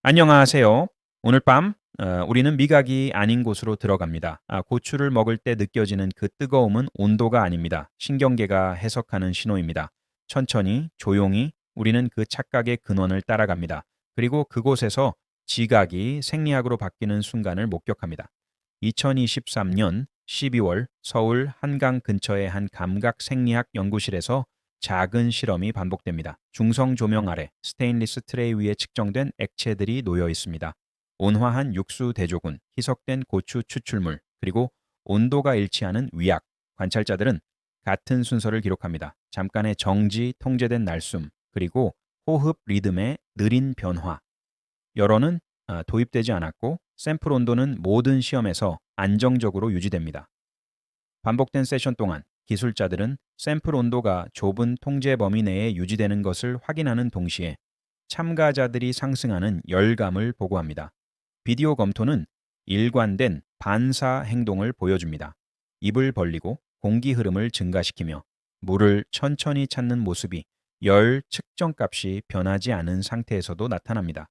안녕하세요. 오늘 밤 우리는 미각이 아닌 곳으로 들어갑니다. 고추를 먹을 때 느껴지는 그 뜨거움은 온도가 아닙니다. 신경계가 해석하는 신호입니다. 천천히 조용히 우리는 그 착각의 근원을 따라갑니다. 그리고 그곳에서 지각이 생리학으로 바뀌는 순간을 목격합니다. 2023년 12월 서울 한강 근처의 한 감각 생리학 연구실에서 작은 실험이 반복됩니다. 중성 조명 아래 스테인리스 트레이 위에 측정된 액체들이 놓여 있습니다. 온화한 육수 대조군, 희석된 고추 추출물, 그리고 온도가 일치하는 위약. 관찰자들은 같은 순서를 기록합니다. 잠깐의 정지, 통제된 날숨, 그리고 호흡 리듬의 느린 변화. 여론은 도입되지 않았고 샘플 온도는 모든 시험에서 안정적으로 유지됩니다. 반복된 세션 동안 기술자들은 샘플 온도가 좁은 통제 범위 내에 유지되는 것을 확인하는 동시에 참가자들이 상승하는 열감을 보고합니다. 비디오 검토는 일관된 반사 행동을 보여줍니다. 입을 벌리고 공기 흐름을 증가시키며 물을 천천히 찾는 모습이 열 측정값이 변하지 않은 상태에서도 나타납니다.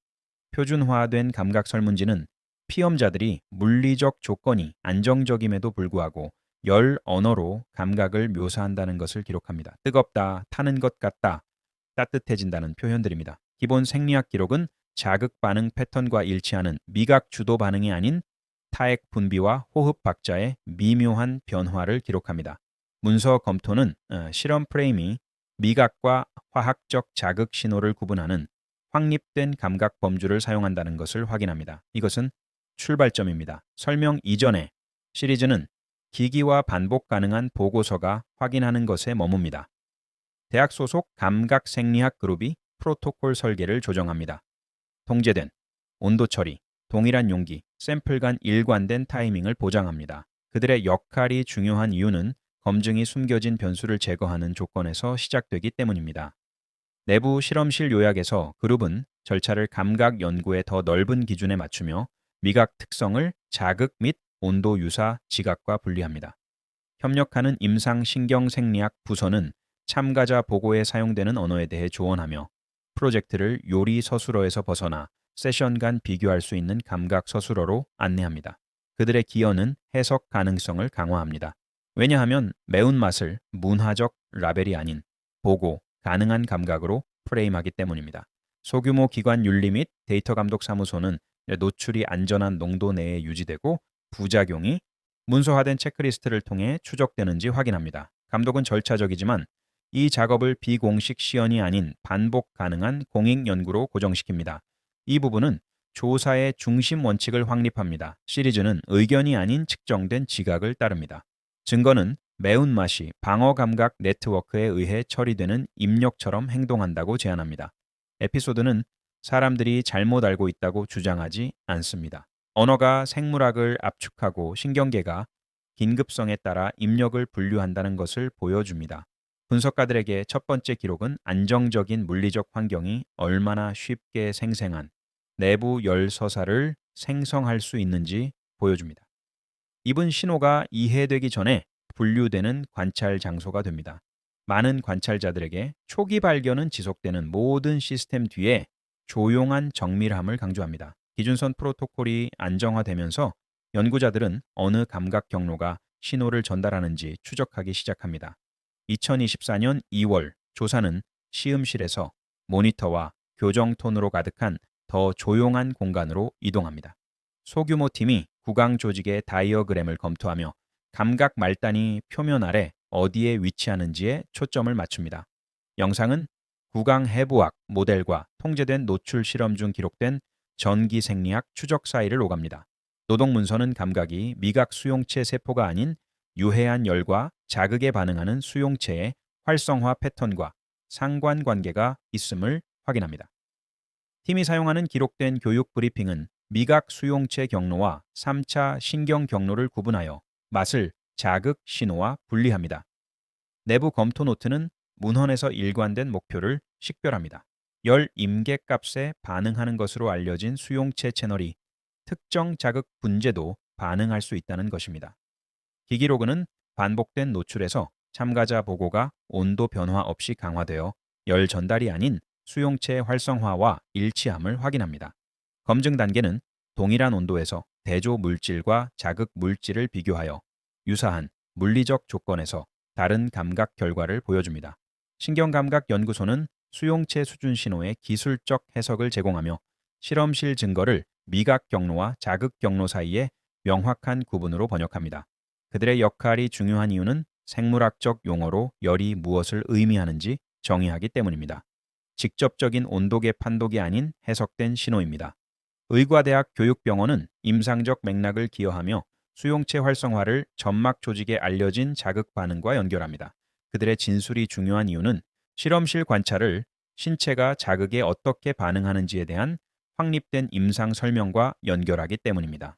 표준화된 감각 설문지는 피험자들이 물리적 조건이 안정적임에도 불구하고 열 언어로 감각을 묘사한다는 것을 기록합니다. 뜨겁다, 타는 것 같다, 따뜻해진다는 표현들입니다. 기본 생리학 기록은 자극 반응 패턴과 일치하는 미각 주도 반응이 아닌 타액 분비와 호흡 박자의 미묘한 변화를 기록합니다. 문서 검토는 실험 프레임이 미각과 화학적 자극 신호를 구분하는 확립된 감각 범주를 사용한다는 것을 확인합니다. 이것은 출발점입니다. 설명 이전에 시리즈는 기기와 반복 가능한 보고서가 확인하는 것에 머뭅니다. 대학 소속 감각 생리학 그룹이 프로토콜 설계를 조정합니다. 통제된 온도 처리, 동일한 용기, 샘플 간 일관된 타이밍을 보장합니다. 그들의 역할이 중요한 이유는 검증이 숨겨진 변수를 제거하는 조건에서 시작되기 때문입니다. 내부 실험실 요약에서 그룹은 절차를 감각 연구의 더 넓은 기준에 맞추며 미각 특성을 자극 및 온도 유사 지각과 분리합니다. 협력하는 임상신경생리학 부서는 참가자 보고에 사용되는 언어에 대해 조언하며 프로젝트를 요리 서술어에서 벗어나 세션 간 비교할 수 있는 감각 서술어로 안내합니다. 그들의 기여는 해석 가능성을 강화합니다. 왜냐하면 매운맛을 문화적 라벨이 아닌 보고 가능한 감각으로 프레임하기 때문입니다. 소규모 기관 윤리 및 데이터 감독 사무소는 노출이 안전한 농도 내에 유지되고 부작용이 문서화된 체크리스트를 통해 추적되는지 확인합니다. 감독은 절차적이지만 이 작업을 비공식 시연이 아닌 반복 가능한 공익 연구로 고정시킵니다. 이 부분은 조사의 중심 원칙을 확립합니다. 시리즈는 의견이 아닌 측정된 지각을 따릅니다. 증거는 매운맛이 방어 감각 네트워크에 의해 처리되는 입력처럼 행동한다고 제안합니다. 에피소드는 사람들이 잘못 알고 있다고 주장하지 않습니다. 언어가 생물학을 압축하고 신경계가 긴급성에 따라 입력을 분류한다는 것을 보여줍니다. 분석가들에게 첫 번째 기록은 안정적인 물리적 환경이 얼마나 쉽게 생생한 내부 열 서사를 생성할 수 있는지 보여줍니다. 입은 신호가 이해되기 전에 분류되는 관찰 장소가 됩니다. 많은 관찰자들에게 초기 발견은 지속되는 모든 시스템 뒤에 조용한 정밀함을 강조합니다. 기준선 프로토콜이 안정화되면서 연구자들은 어느 감각 경로가 신호를 전달하는지 추적하기 시작합니다. 2024년 2월 조사는 시음실에서 모니터와 교정톤으로 가득한 더 조용한 공간으로 이동합니다. 소규모 팀이 구강 조직의 다이어그램을 검토하며 감각 말단이 표면 아래 어디에 위치하는지에 초점을 맞춥니다. 영상은 구강 해부학 모델과 통제된 노출 실험 중 기록된 전기 생리학 추적 사이를 오갑니다. 노동 문서는 감각이 미각 수용체 세포가 아닌 유해한 열과 자극에 반응하는 수용체의 활성화 패턴과 상관관계가 있음을 확인합니다. 팀이 사용하는 기록된 교육 브리핑은 미각 수용체 경로와 3차 신경 경로를 구분하여 맛을 자극 신호와 분리합니다. 내부 검토 노트는 문헌에서 일관된 목표를 식별합니다. 열 임계값에 반응하는 것으로 알려진 수용체 채널이 특정 자극 분재도 반응할 수 있다는 것입니다. 기기로그는 반복된 노출에서 참가자 보고가 온도 변화 없이 강화되어 열 전달이 아닌 수용체 활성화와 일치함을 확인합니다. 검증 단계는 동일한 온도에서 대조 물질과 자극 물질을 비교하여 유사한 물리적 조건에서 다른 감각 결과를 보여줍니다. 신경감각연구소는 수용체 수준 신호의 기술적 해석을 제공하며 실험실 증거를 미각 경로와 자극 경로 사이의 명확한 구분으로 번역합니다. 그들의 역할이 중요한 이유는 생물학적 용어로 열이 무엇을 의미하는지 정의하기 때문입니다. 직접적인 온도계 판독이 아닌 해석된 신호입니다. 의과대학 교육병원은 임상적 맥락을 기여하며 수용체 활성화를 점막 조직에 알려진 자극 반응과 연결합니다. 그들의 진술이 중요한 이유는 실험실 관찰을 신체가 자극에 어떻게 반응하는지에 대한 확립된 임상 설명과 연결하기 때문입니다.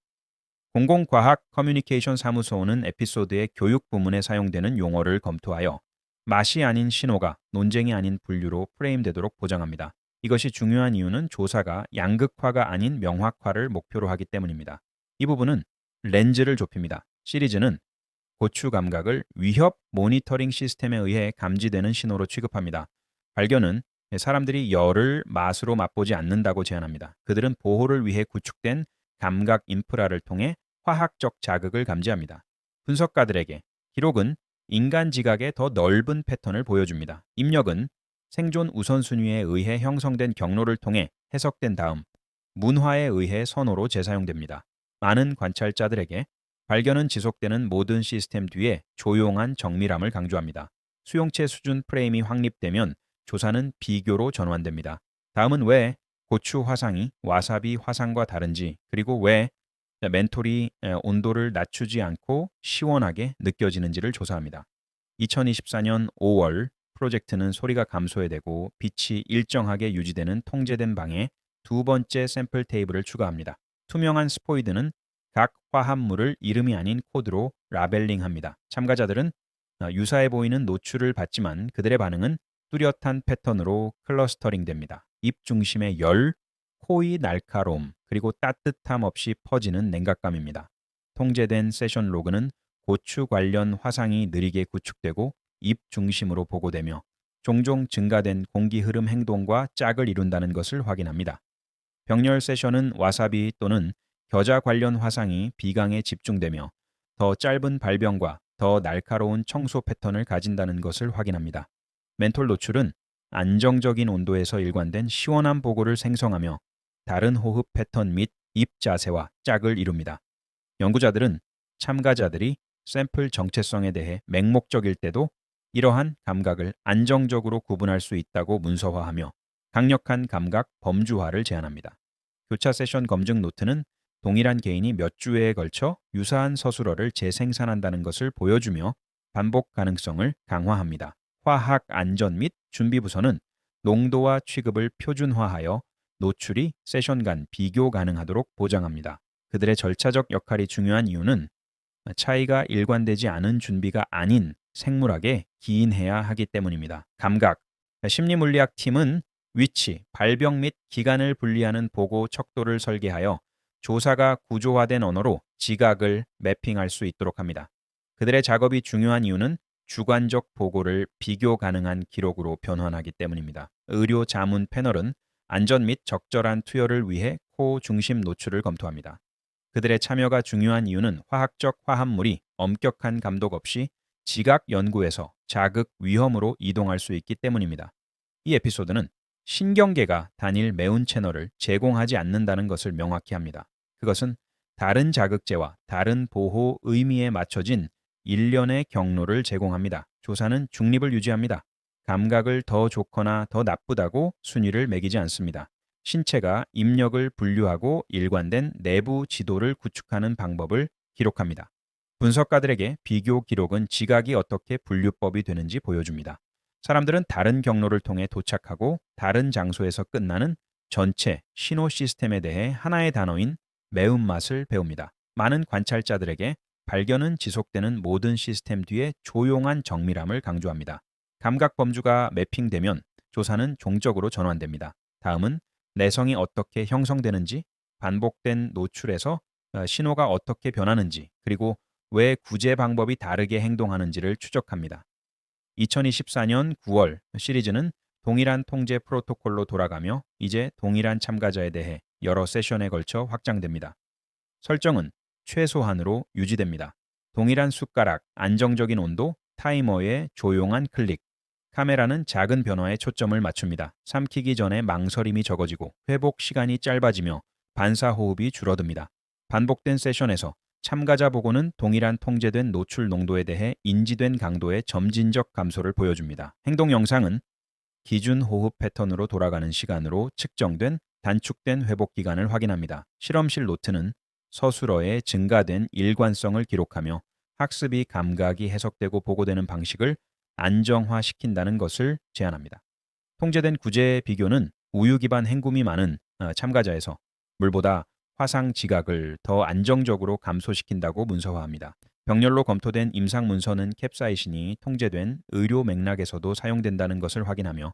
공공과학 커뮤니케이션 사무소는 에피소드의 교육 부문에 사용되는 용어를 검토하여 맛이 아닌 신호가 논쟁이 아닌 분류로 프레임되도록 보장합니다. 이것이 중요한 이유는 조사가 양극화가 아닌 명확화를 목표로 하기 때문입니다. 이 부분은 렌즈를 좁힙니다. 시리즈는 고추 감각을 위협 모니터링 시스템에 의해 감지되는 신호로 취급합니다. 발견은 사람들이 열을 맛으로 맛보지 않는다고 제안합니다. 그들은 보호를 위해 구축된 감각 인프라를 통해 화학적 자극을 감지합니다. 분석가들에게 기록은 인간 지각의 더 넓은 패턴을 보여줍니다. 입력은 생존 우선순위에 의해 형성된 경로를 통해 해석된 다음 문화에 의해 선호로 재사용됩니다. 많은 관찰자들에게 발견은 지속되는 모든 시스템 뒤에 조용한 정밀함을 강조합니다. 수용체 수준 프레임이 확립되면 조사는 비교로 전환됩니다. 다음은 왜 고추 화상이 와사비 화상과 다른지, 그리고 왜 멘톨이 온도를 낮추지 않고 시원하게 느껴지는지를 조사합니다. 2024년 5월 프로젝트는 소리가 감소해되고 빛이 일정하게 유지되는 통제된 방에 두 번째 샘플 테이블을 추가합니다. 투명한 스포이드는 각 화합물을 이름이 아닌 코드로 라벨링합니다. 참가자들은 유사해 보이는 노출을 받지만 그들의 반응은 뚜렷한 패턴으로 클러스터링됩니다. 입 중심의 열, 코의 날카로움, 그리고 따뜻함 없이 퍼지는 냉각감입니다. 통제된 세션 로그는 고추 관련 화상이 느리게 구축되고 입 중심으로 보고되며 종종 증가된 공기 흐름 행동과 짝을 이룬다는 것을 확인합니다. 병렬 세션은 와사비 또는 겨자 관련 화상이 비강에 집중되며 더 짧은 발병과 더 날카로운 청소 패턴을 가진다는 것을 확인합니다. 멘톨 노출은 안정적인 온도에서 일관된 시원한 보고를 생성하며 다른 호흡 패턴 및 입 자세와 짝을 이룹니다. 연구자들은 참가자들이 샘플 정체성에 대해 맹목적일 때도 이러한 감각을 안정적으로 구분할 수 있다고 문서화하며 강력한 감각 범주화를 제안합니다. 교차 세션 검증 노트는 동일한 개인이 몇 주에 걸쳐 유사한 서술어를 재생산한다는 것을 보여주며 반복 가능성을 강화합니다. 화학 안전 및 준비 부서는 농도와 취급을 표준화하여 노출이 세션 간 비교 가능하도록 보장합니다. 그들의 절차적 역할이 중요한 이유는 차이가 일관되지 않은 준비가 아닌 생물학에 기인해야 하기 때문입니다. 감각, 심리물리학 팀은 위치, 발병 및 기간을 분리하는 보고 척도를 설계하여 조사가 구조화된 언어로 지각을 매핑할 수 있도록 합니다. 그들의 작업이 중요한 이유는 주관적 보고를 비교 가능한 기록으로 변환하기 때문입니다. 의료 자문 패널은 안전 및 적절한 투여를 위해 코 중심 노출을 검토합니다. 그들의 참여가 중요한 이유는 화학적 화합물이 엄격한 감독 없이 지각 연구에서 자극 위험으로 이동할 수 있기 때문입니다. 이 에피소드는 신경계가 단일 매운 채널을 제공하지 않는다는 것을 명확히 합니다. 그것은 다른 자극제와 다른 보호 의미에 맞춰진 일련의 경로를 제공합니다. 조사는 중립을 유지합니다. 감각을 더 좋거나 더 나쁘다고 순위를 매기지 않습니다. 신체가 입력을 분류하고 일관된 내부 지도를 구축하는 방법을 기록합니다. 분석가들에게 비교 기록은 지각이 어떻게 분류법이 되는지 보여줍니다. 사람들은 다른 경로를 통해 도착하고 다른 장소에서 끝나는 전체 신호 시스템에 대해 하나의 단어인 매운맛을 배웁니다. 많은 관찰자들에게 발견은 지속되는 모든 시스템 뒤에 조용한 정밀함을 강조합니다. 감각 범주가 매핑되면 조사는 종적으로 전환됩니다. 다음은 내성이 어떻게 형성되는지, 반복된 노출에서 신호가 어떻게 변하는지, 그리고 왜 구제 방법이 다르게 행동하는지를 추적합니다. 2024년 9월 시리즈는 동일한 통제 프로토콜로 돌아가며 이제 동일한 참가자에 대해 여러 세션에 걸쳐 확장됩니다. 설정은 최소한으로 유지됩니다. 동일한 숟가락, 안정적인 온도, 타이머의 조용한 클릭. 카메라는 작은 변화에 초점을 맞춥니다. 삼키기 전에 망설임이 적어지고 회복 시간이 짧아지며 반사 호흡이 줄어듭니다. 반복된 세션에서 참가자 보고는 동일한 통제된 노출 농도에 대해 인지된 강도의 점진적 감소를 보여줍니다. 행동 영상은 기준 호흡 패턴으로 돌아가는 시간으로 측정된 단축된 회복 기간을 확인합니다. 실험실 노트는 서술어의 증가된 일관성을 기록하며 학습이 감각이 해석되고 보고되는 방식을 안정화시킨다는 것을 제안합니다. 통제된 구제 비교는 우유 기반 행굼이 많은 참가자에서 물보다 화상 지각을 더 안정적으로 감소시킨다고 문서화합니다. 병렬로 검토된 임상 문서는 캡사이신이 통제된 의료 맥락에서도 사용된다는 것을 확인하며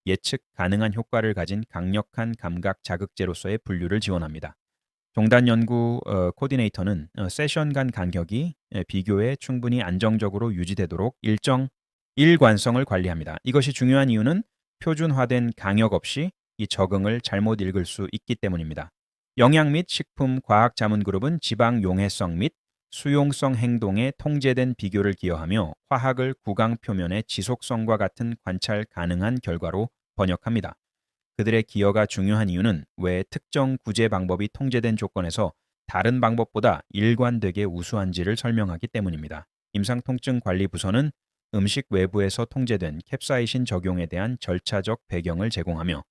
예측 가능한 효과를 가진 강력한 감각 자극제로서의 분류를 지원합니다. 종단 연구 코디네이터는 세션 간 간격이 비교에 충분히 안정적으로 유지되도록 일정 일관성을 관리합니다. 이것이 중요한 이유는 표준화된 강역 없이 이 적응을 잘못 읽을 수 있기 때문입니다. 영양 및 식품 과학 자문 그룹은 지방 용해성 및 수용성 행동에 통제된 비교를 기여하며 화학을 구강 표면의 지속성과 같은 관찰 가능한 결과로 번역합니다. 그들의 기여가 중요한 이유는 왜 특정 구제 방법이 통제된 조건에서 다른 방법보다 일관되게 우수한지를 설명하기 때문입니다. 임상통증관리부서는 음식 외부에서 통제된 캡사이신 적용에 대한 절차적 배경을 제공하며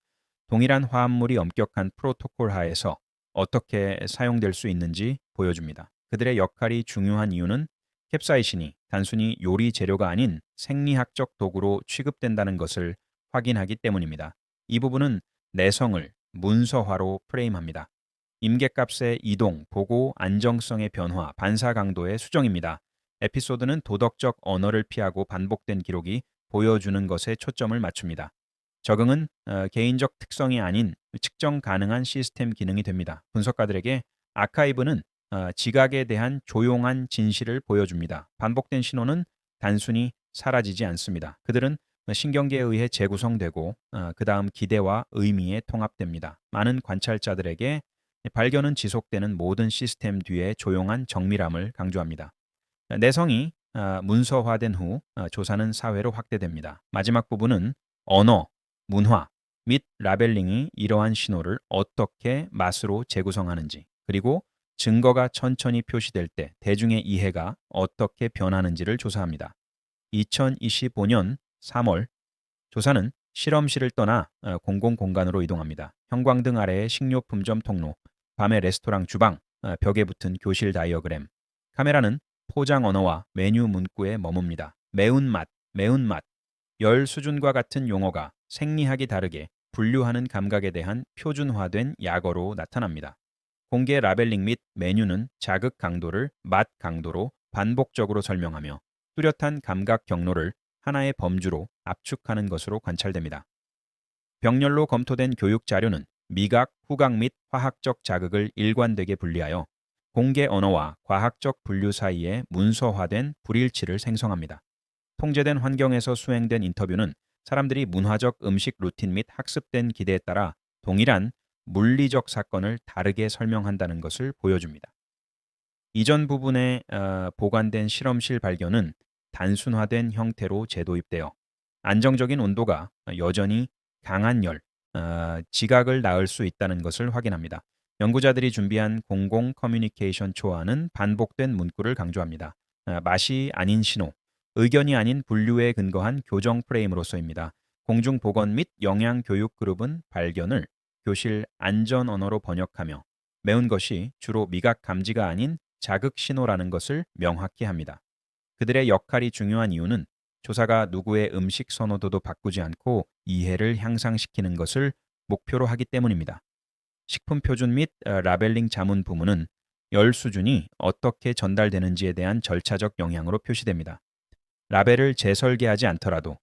동일한 화합물이 엄격한 프로토콜 하에서 어떻게 사용될 수 있는지 보여줍니다. 그들의 역할이 중요한 이유는 캡사이신이 단순히 요리 재료가 아닌 생리학적 도구로 취급된다는 것을 확인하기 때문입니다. 이 부분은 내성을 문서화로 프레임합니다. 임계값의 이동, 보고 안정성의 변화, 반사 강도의 수정입니다. 에피소드는 도덕적 언어를 피하고 반복된 기록이 보여주는 것에 초점을 맞춥니다. 적응은 개인적 특성이 아닌 측정 가능한 시스템 기능이 됩니다. 분석가들에게 아카이브는 지각에 대한 조용한 진실을 보여줍니다. 반복된 신호는 단순히 사라지지 않습니다. 그들은 신경계에 의해 재구성되고 그 다음 기대와 의미에 통합됩니다. 많은 관찰자들에게 발견은 지속되는 모든 시스템 뒤에 조용한 정밀함을 강조합니다. 내성이 문서화된 후 조사는 사회로 확대됩니다. 마지막 부분은 언어, 문화 및 라벨링이 이러한 신호를 어떻게 맛으로 재구성하는지 그리고 증거가 천천히 표시될 때 대중의 이해가 어떻게 변하는지를 조사합니다. 2025년 3월 조사는 실험실을 떠나 공공공간으로 이동합니다. 형광등 아래의 식료품점 통로, 밤의 레스토랑 주방, 벽에 붙은 교실 다이어그램. 카메라는 포장 언어와 메뉴 문구에 머뭅니다. 매운맛, 매운맛. 열 수준과 같은 용어가 생리학이 다르게 분류하는 감각에 대한 표준화된 약어로 나타납니다. 공개 라벨링 및 메뉴는 자극 강도를 맛 강도로 반복적으로 설명하며 뚜렷한 감각 경로를 하나의 범주로 압축하는 것으로 관찰됩니다. 병렬로 검토된 교육 자료는 미각, 후각 및 화학적 자극을 일관되게 분리하여 공개 언어와 과학적 분류 사이에 문서화된 불일치를 생성합니다. 통제된 환경에서 수행된 인터뷰는 사람들이 문화적 음식 루틴 및 학습된 기대에 따라 동일한 물리적 사건을 다르게 설명한다는 것을 보여줍니다. 이전 부분에 보관된 실험실 발견은 단순화된 형태로 재도입되어 안정적인 온도가 여전히 강한 열, 지각을 낳을 수 있다는 것을 확인합니다. 연구자들이 준비한 공공 커뮤니케이션 초안은 반복된 문구를 강조합니다. 맛이 아닌 신호, 의견이 아닌 분류에 근거한 교정 프레임으로서입니다. 공중보건 및 영양교육 그룹은 발견을 교실 안전 언어로 번역하며 매운 것이 주로 미각 감지가 아닌 자극 신호라는 것을 명확히 합니다. 그들의 역할이 중요한 이유는 조사가 누구의 음식 선호도도 바꾸지 않고 이해를 향상시키는 것을 목표로 하기 때문입니다. 식품 표준 및 라벨링 자문 부문은 열 수준이 어떻게 전달되는지에 대한 절차적 영향으로 표시됩니다. 라벨을 재설계하지 않더라도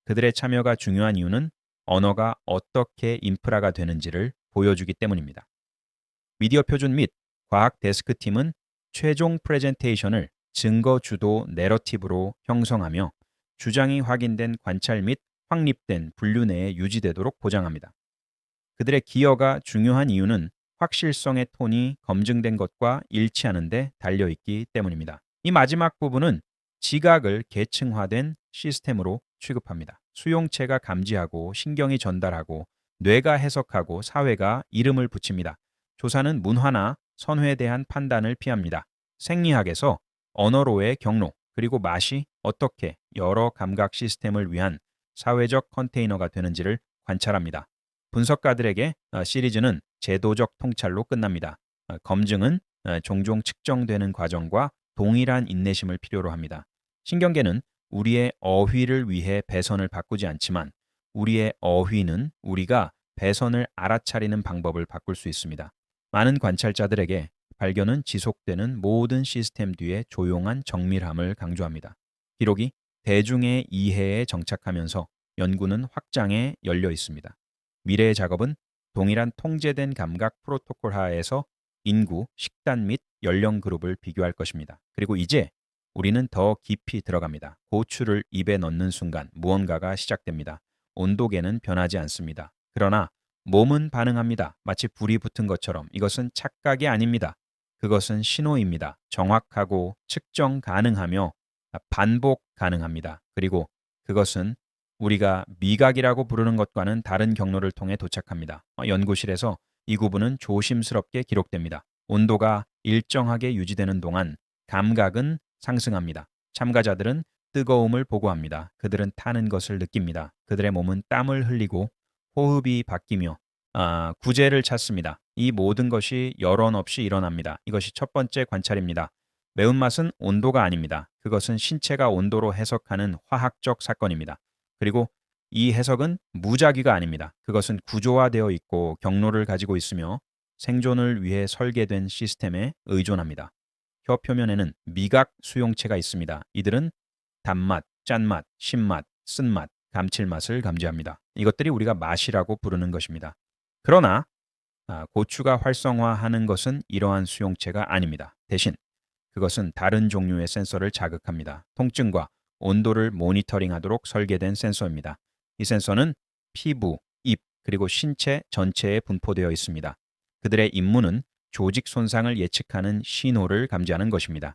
그들의 참여가 중요한 이유는 언어가 어떻게 인프라가 되는지를 보여주기 때문입니다. 미디어 표준 및 과학 데스크 팀은 최종 프레젠테이션을 증거 주도 내러티브로 형성하며 주장이 확인된 관찰 및 확립된 분류 내에 유지되도록 보장합니다. 그들의 기여가 중요한 이유는 확실성의 톤이 검증된 것과 일치하는 데 달려 있기 때문입니다. 이 마지막 부분은 지각을 계층화된 시스템으로 취급합니다. 수용체가 감지하고 신경이 전달하고 뇌가 해석하고 사회가 이름을 붙입니다. 조사는 문화나 선회에 대한 판단을 피합니다. 생리학에서 언어로의 경로 그리고 맛이 어떻게 여러 감각 시스템을 위한 사회적 컨테이너가 되는지를 관찰합니다. 분석가들에게 시리즈는 제도적 통찰로 끝납니다. 검증은 종종 측정되는 과정과 동일한 인내심을 필요로 합니다. 신경계는 우리의 어휘를 위해 배선을 바꾸지 않지만 우리의 어휘는 우리가 배선을 알아차리는 방법을 바꿀 수 있습니다. 많은 관찰자들에게 발견은 지속되는 모든 시스템 뒤에 조용한 정밀함을 강조합니다. 기록이 대중의 이해에 정착하면서 연구는 확장에 열려 있습니다. 미래의 작업은 동일한 통제된 감각 프로토콜 하에서 인구, 식단 및 연령 그룹을 비교할 것입니다. 그리고 이제 우리는 더 깊이 들어갑니다. 고추를 입에 넣는 순간 무언가가 시작됩니다. 온도계는 변하지 않습니다. 그러나 몸은 반응합니다. 마치 불이 붙은 것처럼. 이것은 착각이 아닙니다. 그것은 신호입니다. 정확하고 측정 가능하며 반복 가능합니다. 그리고 그것은 우리가 미각이라고 부르는 것과는 다른 경로를 통해 도착합니다. 연구실에서 이 구분은 조심스럽게 기록됩니다. 온도가 일정하게 유지되는 동안 감각은 상승합니다. 참가자들은 뜨거움을 보고합니다. 그들은 타는 것을 느낍니다. 그들의 몸은 땀을 흘리고 호흡이 바뀌며 구제를 찾습니다. 이 모든 것이 여론 없이 일어납니다. 이것이 첫 번째 관찰입니다. 매운맛은 온도가 아닙니다. 그것은 신체가 온도로 해석하는 화학적 사건입니다. 그리고 이 해석은 무작위가 아닙니다. 그것은 구조화되어 있고 경로를 가지고 있으며 생존을 위해 설계된 시스템에 의존합니다. 혀 표면에는 미각 수용체가 있습니다. 이들은 단맛, 짠맛, 신맛, 쓴맛, 감칠맛을 감지합니다. 이것들이 우리가 맛이라고 부르는 것입니다. 그러나 고추가 활성화하는 것은 이러한 수용체가 아닙니다. 대신 그것은 다른 종류의 센서를 자극합니다. 통증과 온도를 모니터링하도록 설계된 센서입니다. 이 센서는 피부, 입, 그리고 신체 전체에 분포되어 있습니다. 그들의 임무는 조직 손상을 예측하는 신호를 감지하는 것입니다.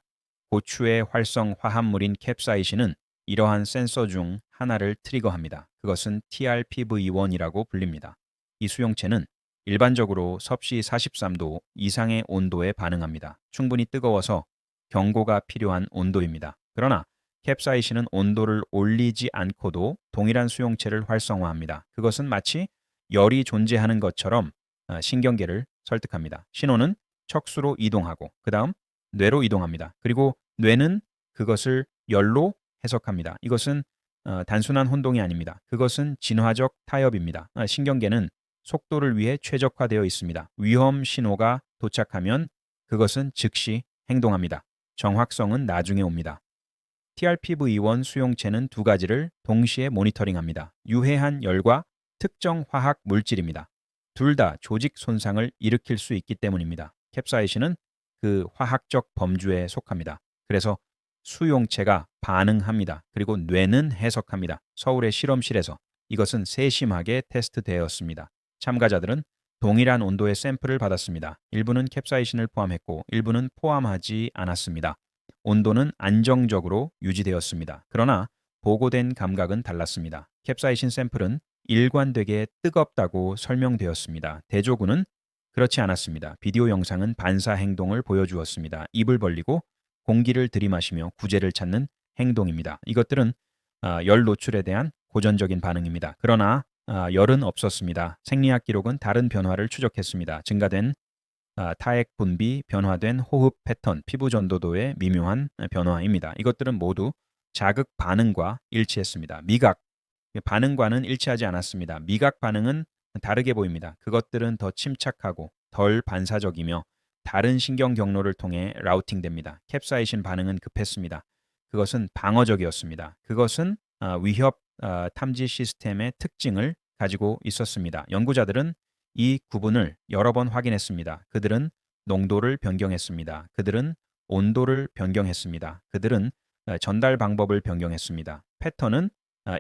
고추의 활성 화합물인 캡사이신은 이러한 센서 중 하나를 트리거합니다. 그것은 TRPV1이라고 불립니다. 이 수용체는 일반적으로 섭씨 43도 이상의 온도에 반응합니다. 충분히 뜨거워서 경고가 필요한 온도입니다. 그러나 캡사이신은 온도를 올리지 않고도 동일한 수용체를 활성화합니다. 그것은 마치 열이 존재하는 것처럼 신경계를 설득합니다. 신호는 척수로 이동하고 그 다음 뇌로 이동합니다. 그리고 뇌는 그것을 열로 해석합니다. 이것은 단순한 혼동이 아닙니다. 그것은 진화적 타협입니다. 신경계는 속도를 위해 최적화되어 있습니다. 위험 신호가 도착하면 그것은 즉시 행동합니다. 정확성은 나중에 옵니다. TRPV1 수용체는 두 가지를 동시에 모니터링합니다. 유해한 열과 특정 화학 물질입니다. 둘 다 조직 손상을 일으킬 수 있기 때문입니다. 캡사이신은 그 화학적 범주에 속합니다. 그래서 수용체가 반응합니다. 그리고 뇌는 해석합니다. 서울의 실험실에서 이것은 세심하게 테스트되었습니다. 참가자들은 동일한 온도의 샘플을 받았습니다. 일부는 캡사이신을 포함했고 일부는 포함하지 않았습니다. 온도는 안정적으로 유지되었습니다. 그러나 보고된 감각은 달랐습니다. 캡사이신 샘플은 일관되게 뜨겁다고 설명되었습니다. 대조군은 그렇지 않았습니다. 비디오 영상은 반사 행동을 보여주었습니다. 입을 벌리고 공기를 들이마시며 구제를 찾는 행동입니다. 이것들은 열 노출에 대한 고전적인 반응입니다. 그러나 열은 없었습니다. 생리학 기록은 다른 변화를 추적했습니다. 증가된 타액 분비, 변화된 호흡 패턴, 피부 전도도의 미묘한 변화입니다. 이것들은 모두 자극 반응과 일치했습니다. 미각 반응과는 일치하지 않았습니다. 미각 반응은 다르게 보입니다. 그것들은 더 침착하고 덜 반사적이며 다른 신경 경로를 통해 라우팅됩니다. 캡사이신 반응은 급했습니다. 그것은 방어적이었습니다. 그것은 위협 탐지 시스템의 특징을 가지고 있었습니다. 연구자들은 이 구분을 여러 번 확인했습니다. 그들은 농도를 변경했습니다. 그들은 온도를 변경했습니다. 그들은 전달 방법을 변경했습니다. 패턴은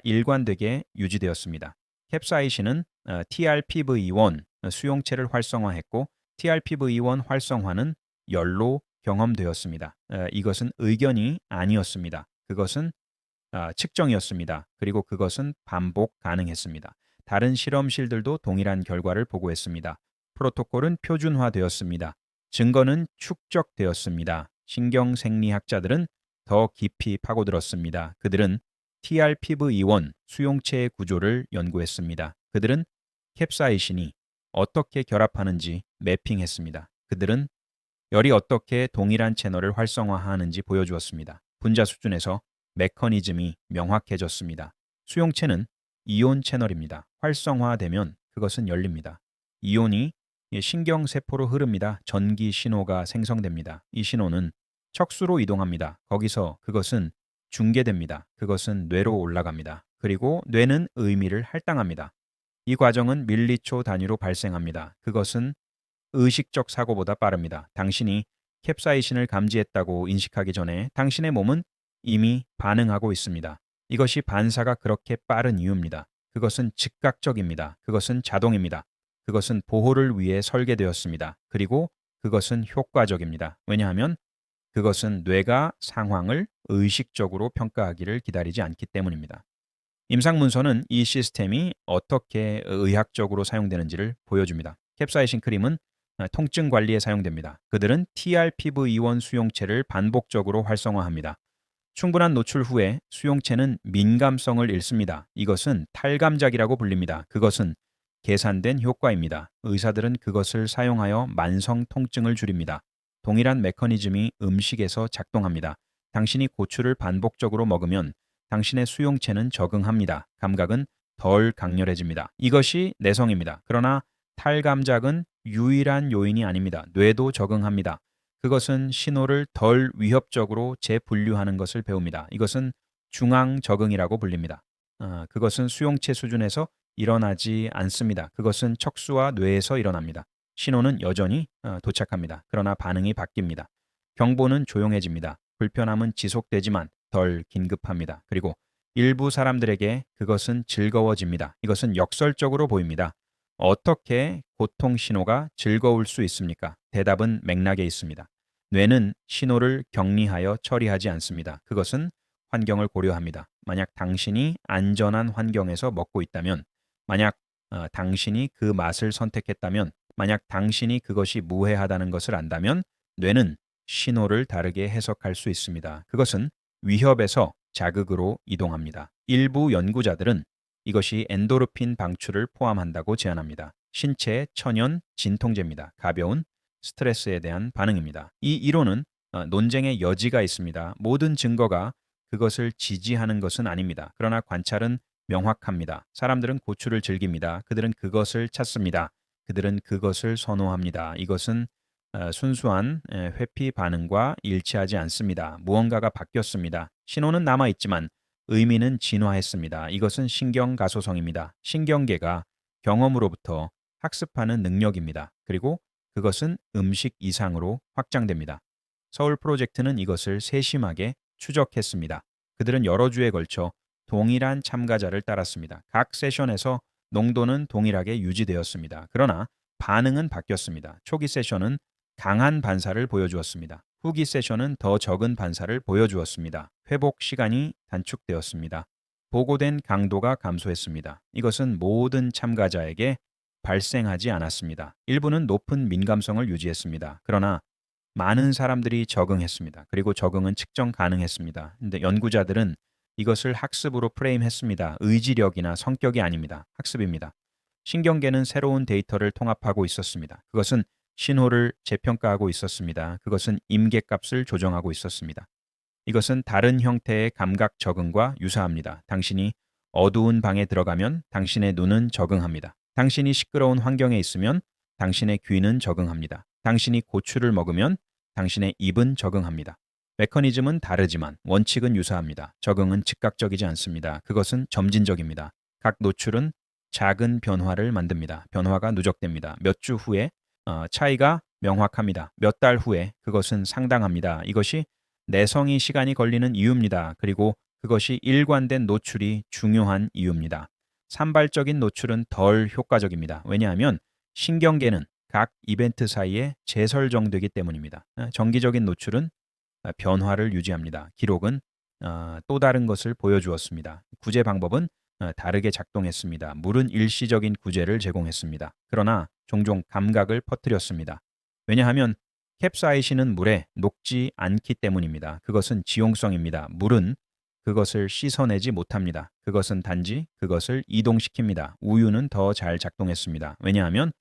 일관되게 유지되었습니다. 캡사이신은 TRPV1 수용체를 활성화했고 TRPV1 활성화는 열로 경험되었습니다. 이것은 의견이 아니었습니다. 그것은 측정이었습니다. 그리고 그것은 반복 가능했습니다. 다른 실험실들도 동일한 결과를 보고했습니다. 프로토콜은 표준화되었습니다. 증거는 축적되었습니다. 신경생리학자들은 더 깊이 파고들었습니다. 그들은 TRPV1 수용체의 구조를 연구했습니다. 그들은 캡사이신이 어떻게 결합하는지 매핑했습니다. 그들은 열이 어떻게 동일한 채널을 활성화하는지 보여주었습니다. 분자 수준에서 메커니즘이 명확해졌습니다. 수용체는 이온 채널입니다. 활성화되면 그것은 열립니다. 이온이 신경세포로 흐릅니다. 전기 신호가 생성됩니다. 이 신호는 척수로 이동합니다. 거기서 그것은 중계됩니다. 그것은 뇌로 올라갑니다. 그리고 뇌는 의미를 할당합니다. 이 과정은 밀리초 단위로 발생합니다. 그것은 의식적 사고보다 빠릅니다. 당신이 캡사이신을 감지했다고 인식하기 전에 당신의 몸은 이미 반응하고 있습니다. 이것이 반사가 그렇게 빠른 이유입니다. 그것은 즉각적입니다. 그것은 자동입니다. 그것은 보호를 위해 설계되었습니다. 그리고 그것은 효과적입니다. 왜냐하면 그것은 뇌가 상황을 의식적으로 평가하기를 기다리지 않기 때문입니다. 임상문서는 이 시스템이 어떻게 의학적으로 사용되는지를 보여줍니다. 캡사이신 크림은 통증 관리에 사용됩니다. 그들은 TRPV1 수용체를 반복적으로 활성화합니다. 충분한 노출 후에 수용체는 민감성을 잃습니다. 이것은 탈감작이라고 불립니다. 그것은 계산된 효과입니다. 의사들은 그것을 사용하여 만성 통증을 줄입니다. 동일한 메커니즘이 음식에서 작동합니다. 당신이 고추를 반복적으로 먹으면 당신의 수용체는 적응합니다. 감각은 덜 강렬해집니다. 이것이 내성입니다. 그러나 탈감작은 유일한 요인이 아닙니다. 뇌도 적응합니다. 그것은 신호를 덜 위협적으로 재분류하는 것을 배웁니다. 이것은 중앙 적응이라고 불립니다. 그것은 수용체 수준에서 일어나지 않습니다. 그것은 척수와 뇌에서 일어납니다. 신호는 여전히 도착합니다. 그러나 반응이 바뀝니다. 경보는 조용해집니다. 불편함은 지속되지만 덜 긴급합니다. 그리고 일부 사람들에게 그것은 즐거워집니다. 이것은 역설적으로 보입니다. 어떻게 고통 신호가 즐거울 수 있습니까? 대답은 맥락에 있습니다. 뇌는 신호를 격리하여 처리하지 않습니다. 그것은 환경을 고려합니다. 만약 당신이 안전한 환경에서 먹고 있다면, 만약 당신이 그 맛을 선택했다면, 만약 당신이 그것이 무해하다는 것을 안다면 뇌는 신호를 다르게 해석할 수 있습니다. 그것은 위협에서 자극으로 이동합니다. 일부 연구자들은 이것이 엔도르핀 방출을 포함한다고 제안합니다. 신체의 천연 진통제입니다. 가벼운 스트레스에 대한 반응입니다. 이 이론은 논쟁의 여지가 있습니다. 모든 증거가 그것을 지지하는 것은 아닙니다. 그러나 관찰은 명확합니다. 사람들은 고추를 즐깁니다. 그들은 그것을 찾습니다. 그들은 그것을 선호합니다. 이것은 순수한 회피 반응과 일치하지 않습니다. 무언가가 바뀌었습니다. 신호는 남아있지만 의미는 진화했습니다. 이것은 신경가소성입니다. 신경계가 경험으로부터 학습하는 능력입니다. 그리고 그것은 음식 이상으로 확장됩니다. 서울 프로젝트는 이것을 세심하게 추적했습니다. 그들은 여러 주에 걸쳐 동일한 참가자를 따랐습니다. 각 세션에서 농도는 동일하게 유지되었습니다. 그러나 반응은 바뀌었습니다. 초기 세션은 강한 반사를 보여주었습니다. 후기 세션은 더 적은 반사를 보여주었습니다. 회복 시간이 단축되었습니다. 보고된 강도가 감소했습니다. 이것은 모든 참가자에게 발생하지 않았습니다. 일부는 높은 민감성을 유지했습니다. 그러나 많은 사람들이 적응했습니다. 그리고 적응은 측정 가능했습니다. 근데 연구자들은 이것을 학습으로 프레임했습니다. 의지력이나 성격이 아닙니다. 학습입니다. 신경계는 새로운 데이터를 통합하고 있었습니다. 그것은 신호를 재평가하고 있었습니다. 그것은 임계값을 조정하고 있었습니다. 이것은 다른 형태의 감각 적응과 유사합니다. 당신이 어두운 방에 들어가면 당신의 눈은 적응합니다. 당신이 시끄러운 환경에 있으면 당신의 귀는 적응합니다. 당신이 고추를 먹으면 당신의 입은 적응합니다. 메커니즘은 다르지만 원칙은 유사합니다. 적응은 즉각적이지 않습니다. 그것은 점진적입니다. 각 노출은 작은 변화를 만듭니다. 변화가 누적됩니다. 몇 주 후에 차이가 명확합니다. 몇 달 후에 그것은 상당합니다. 이것이 내성이 시간이 걸리는 이유입니다. 그리고 그것이 일관된 노출이 중요한 이유입니다. 산발적인 노출은 덜 효과적입니다. 왜냐하면 신경계는 각 이벤트 사이에 재설정되기 때문입니다. 정기적인 노출은 변화를 유지합니다. 기록은 또 다른 것을 보여주었습니다. 구제 방법은 다르게 작동했습니다. 물은 일시적인 구제를 제공했습니다. 그러나 종종 감각을 퍼뜨렸습니다. 왜냐하면 캡사이신은 물에 녹지 않기 때문입니다. 그것은 지용성입니다. 물은 그것을 씻어내지 못합니다. 그것은 단지 그것을 이동시킵니다. 우유는 더 잘 작동했습니다. 왜냐하면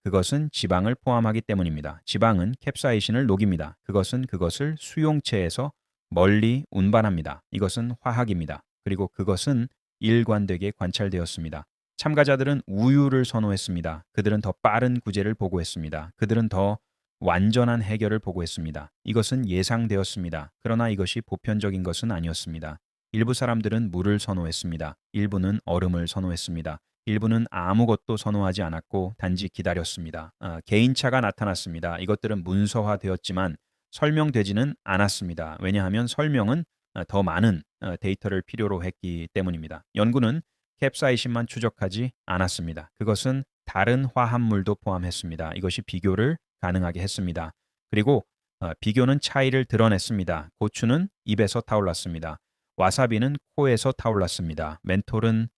그것은 지방을 포함하기 때문입니다. 지방은 캡사이신을 녹입니다. 그것은 그것을 수용체에서 멀리 운반합니다. 이것은 화학입니다. 그리고 그것은 일관되게 관찰되었습니다. 참가자들은 우유를 선호했습니다. 그들은 더 빠른 구제를 보고했습니다. 그들은 더 완전한 해결을 보고했습니다. 이것은 예상되었습니다. 그러나 이것이 보편적인 것은 아니었습니다. 일부 사람들은 물을 선호했습니다. 일부는 얼음을 선호했습니다. 일부는 아무것도 선호하지 않았고 단지 기다렸습니다. 개인차가 나타났습니다. 이것들은 문서화되었지만 설명되지는 않았습니다. 왜냐하면 설명은 더 많은 데이터를 필요로 했기 때문입니다. 연구는 캡사이신만 추적하지 않았습니다. 그것은 다른 화합물도 포함했습니다. 이것이 비교를 가능하게 했습니다. 그리고 비교는 차이를 드러냈습니다. 고추는 입에서 타올랐습니다. 와사비는 코에서 타올랐습니다. 멘톨은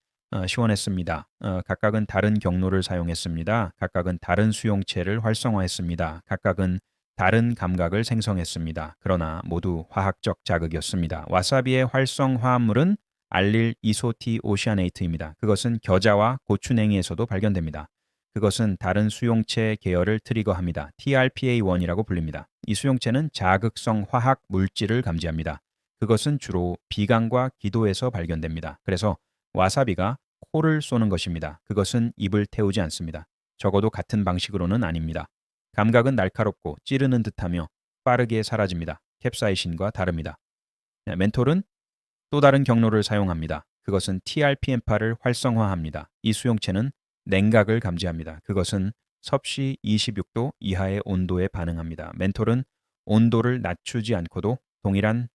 시원했습니다. 각각은 다른 경로를 사용했습니다. 각각은 다른 수용체를 활성화했습니다. 각각은 다른 감각을 생성했습니다. 그러나 모두 화학적 자극이었습니다. 와사비의 활성 화합물은 알릴 이소티오시아네이트입니다. 그것은 겨자와 고추냉이에서도 발견됩니다. 그것은 다른 수용체 계열을 트리거합니다. TRPA1이라고 불립니다. 이 수용체는 자극성 화학 물질을 감지합니다. 그것은 주로 비강과 기도에서 발견됩니다. 그래서 와사비가 코를 쏘는 것입니다. 그것은 입을 태우지 않습니다. 적어도 같은 방식으로는 아닙니다. 감각은 날카롭고 찌르는 듯하며 빠르게 사라집니다. 캡사이신과 다릅니다. 멘톨은 또 다른 경로를 사용합니다. 그것은 TRPM8을 활성화합니다. 이 수용체는 냉각을 감지합니다. 그것은 섭씨 26도 이하의 온도에 반응합니다. 멘톨은 온도를 낮추지 않고도 동일한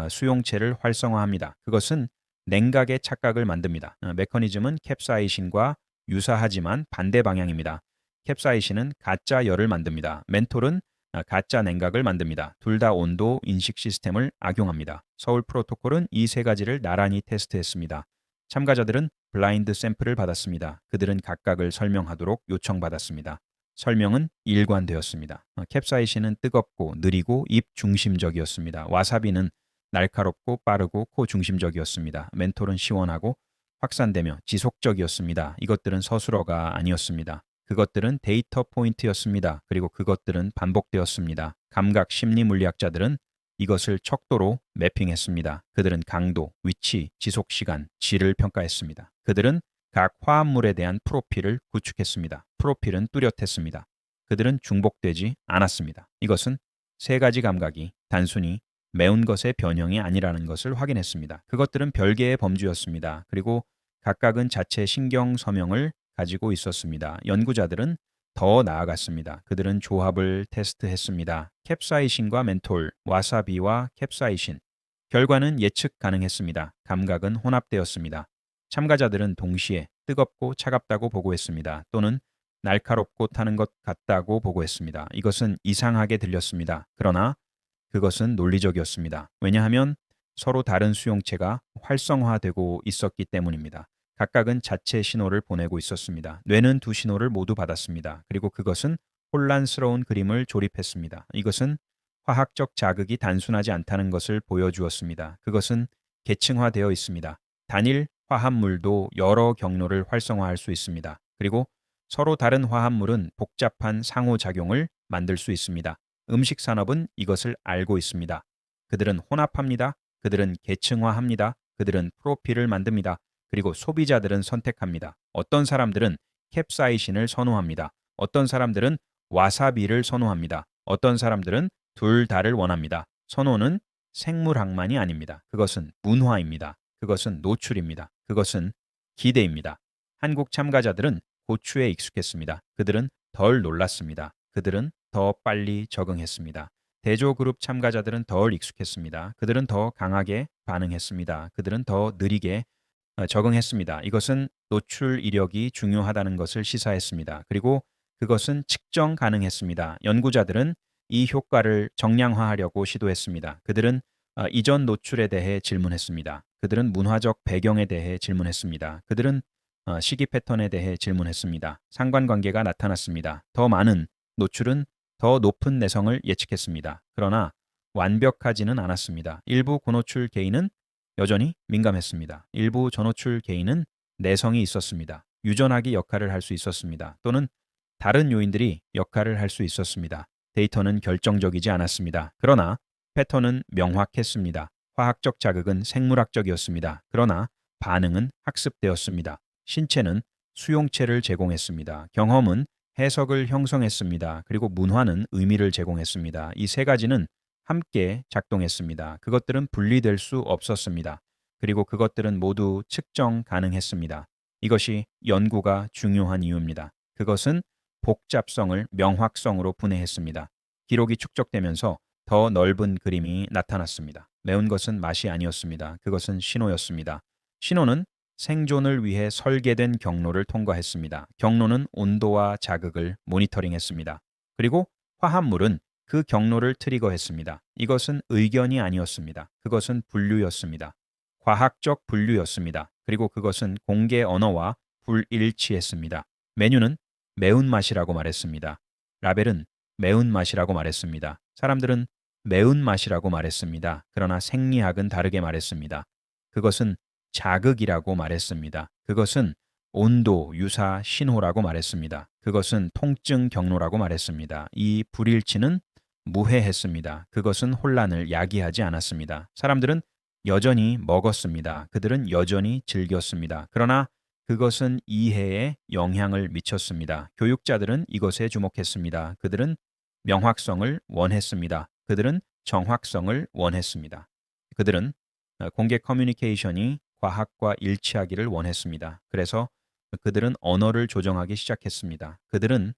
수용체를 활성화합니다. 그것은 냉각의 착각을 만듭니다. 메커니즘은 캡사이신과 유사하지만 반대 방향입니다. 캡사이신은 가짜 열을 만듭니다. 멘톨은 가짜 냉각을 만듭니다. 둘 다 온도 인식 시스템을 악용합니다. 서울 프로토콜은 이 세 가지를 나란히 테스트했습니다. 참가자들은 블라인드 샘플을 받았습니다. 그들은 각각을 설명하도록 요청받았습니다. 설명은 일관되었습니다. 캡사이신은 뜨겁고 느리고 입 중심적이었습니다. 와사비는 날카롭고 빠르고 코 중심적이었습니다. 멘톨은 시원하고 확산되며 지속적이었습니다. 이것들은 서술어가 아니었습니다. 그것들은 데이터 포인트였습니다. 그리고 그것들은 반복되었습니다. 감각 심리 물리학자들은 이것을 척도로 매핑했습니다. 그들은 강도, 위치, 지속 시간, 질을 평가했습니다. 그들은 각 화합물에 대한 프로필을 구축했습니다. 프로필은 뚜렷했습니다. 그들은 중복되지 않았습니다. 이것은 세 가지 감각이 단순히 매운 것의 변형이 아니라는 것을 확인했습니다. 그것들은 별개의 범주였습니다. 그리고 각각은 자체 신경 서명을 가지고 있었습니다. 연구자들은 더 나아갔습니다. 그들은 조합을 테스트했습니다. 캡사이신과 멘톨, 와사비와 캡사이신. 결과는 예측 가능했습니다. 감각은 혼합되었습니다. 참가자들은 동시에 뜨겁고 차갑다고 보고했습니다. 또는 날카롭고 타는 것 같다고 보고했습니다. 이것은 이상하게 들렸습니다. 그러나 그것은 논리적이었습니다. 왜냐하면 서로 다른 수용체가 활성화되고 있었기 때문입니다. 각각은 자체 신호를 보내고 있었습니다. 뇌는 두 신호를 모두 받았습니다. 그리고 그것은 혼란스러운 그림을 조립했습니다. 이것은 화학적 자극이 단순하지 않다는 것을 보여주었습니다. 그것은 계층화되어 있습니다. 단일 화합물도 여러 경로를 활성화할 수 있습니다. 그리고 서로 다른 화합물은 복잡한 상호작용을 만들 수 있습니다. 음식 산업은 이것을 알고 있습니다. 그들은 혼합합니다. 그들은 계층화합니다. 그들은 프로필을 만듭니다. 그리고 소비자들은 선택합니다. 어떤 사람들은 캡사이신을 선호합니다. 어떤 사람들은 와사비를 선호합니다. 어떤 사람들은 둘 다를 원합니다. 선호는 생물학만이 아닙니다. 그것은 문화입니다. 그것은 노출입니다. 그것은 기대입니다. 한국 참가자들은 고추에 익숙했습니다. 그들은 덜 놀랐습니다. 그들은 더 빨리 적응했습니다. 대조그룹 참가자들은 덜 익숙했습니다. 그들은 더 강하게 반응했습니다. 그들은 더 느리게 적응했습니다. 이것은 노출 이력이 중요하다는 것을 시사했습니다. 그리고 그것은 측정 가능했습니다. 연구자들은 이 효과를 정량화하려고 시도했습니다. 그들은 이전 노출에 대해 질문했습니다. 그들은 문화적 배경에 대해 질문했습니다. 그들은 시기 패턴에 대해 질문했습니다. 상관관계가 나타났습니다. 더 많은 노출은 더 높은 내성을 예측했습니다. 그러나 완벽하지는 않았습니다. 일부 고노출 개인은 여전히 민감했습니다. 일부 저노출 개인은 내성이 있었습니다. 유전학이 역할을 할 수 있었습니다. 또는 다른 요인들이 역할을 할 수 있었습니다. 데이터는 결정적이지 않았습니다. 그러나 패턴은 명확했습니다. 화학적 자극은 생물학적이었습니다. 그러나 반응은 학습되었습니다. 신체는 수용체를 제공했습니다. 경험은 해석을 형성했습니다. 그리고 문화는 의미를 제공했습니다. 이 세 가지는 함께 작동했습니다. 그것들은 분리될 수 없었습니다. 그리고 그것들은 모두 측정 가능했습니다. 이것이 연구가 중요한 이유입니다. 그것은 복잡성을 명확성으로 분해했습니다. 기록이 축적되면서 더 넓은 그림이 나타났습니다. 매운 것은 맛이 아니었습니다. 그것은 신호였습니다. 신호는 생존을 위해 설계된 경로를 통과했습니다. 경로는 온도와 자극을 모니터링했습니다. 그리고 화합물은 그 경로를 트리거했습니다. 이것은 의견이 아니었습니다. 그것은 분류였습니다. 과학적 분류였습니다. 그리고 그것은 공개 언어와 불일치했습니다. 메뉴는 매운맛이라고 말했습니다. 라벨은 매운맛이라고 말했습니다. 사람들은 매운맛이라고 말했습니다. 그러나 생리학은 다르게 말했습니다. 그것은 자극이라고 말했습니다. 그것은 온도, 유사, 신호라고 말했습니다. 그것은 통증 경로라고 말했습니다. 이 불일치는 무해했습니다. 그것은 혼란을 야기하지 않았습니다. 사람들은 여전히 먹었습니다. 그들은 여전히 즐겼습니다. 그러나 그것은 이해에 영향을 미쳤습니다. 교육자들은 이것에 주목했습니다. 그들은 명확성을 원했습니다. 그들은 정확성을 원했습니다. 그들은 공개 커뮤니케이션이 과학과 일치하기를 원했습니다. 그래서 그들은 언어를 조정하기 시작했습니다. 그들은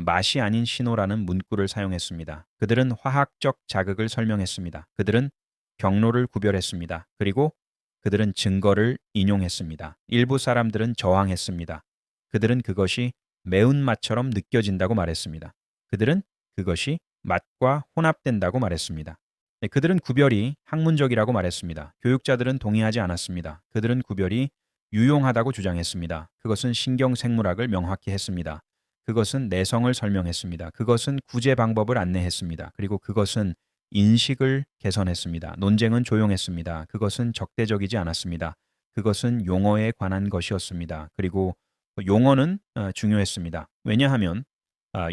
맛이 아닌 신호라는 문구를 사용했습니다. 그들은 화학적 자극을 설명했습니다. 그들은 경로를 구별했습니다. 그리고 그들은 증거를 인용했습니다. 일부 사람들은 저항했습니다. 그들은 그것이 매운맛처럼 느껴진다고 말했습니다. 그들은 그것이 맛과 혼합된다고 말했습니다. 네, 그들은 구별이 학문적이라고 말했습니다. 교육자들은 동의하지 않았습니다. 그들은 구별이 유용하다고 주장했습니다. 그것은 신경생물학을 명확히 했습니다. 그것은 내성을 설명했습니다. 그것은 구제 방법을 안내했습니다. 그리고 그것은 인식을 개선했습니다. 논쟁은 조용했습니다. 그것은 적대적이지 않았습니다. 그것은 용어에 관한 것이었습니다. 그리고 용어는 중요했습니다. 왜냐하면